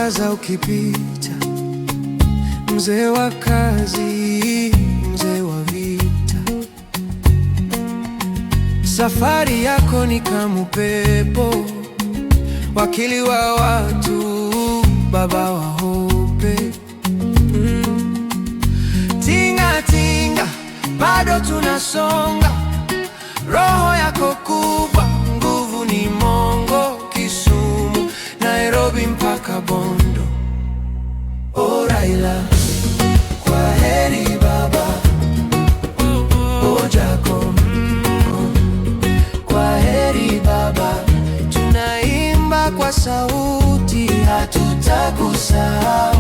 mwangaza ukipita, mzee wa kazi, mzee wa vita. Safari yako ni kama upepo, wakili wa watu, baba wa hope. Tinga tinga, bado tunasonga, roho yako kubwa, nguvu ni mongo. Kisumu, Nairobi mpaka Bondo. O Raila, kwaheri baba. O Jacob, kwaheri baba. Tunaimba kwa sauti, hatutakusahau.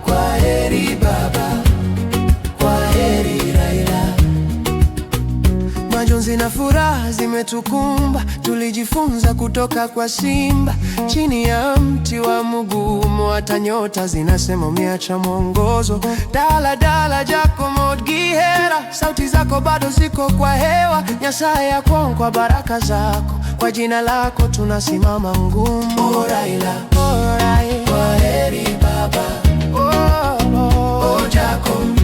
Kwaheri baba, kwaheri Raila. Majonzi na furaha zimetukumba, tulijifunza kutoka kwa simba. Chini ya mti wa mugumo, hata nyota zinasema umeacha mwongozo. Dala dala Jacomod Gihera, sauti zako bado ziko kwa hewa. Nyasaye yako kwa baraka zako, kwa jina lako tunasimama ngumu. O Raila, kwaheri baba. O Jacob,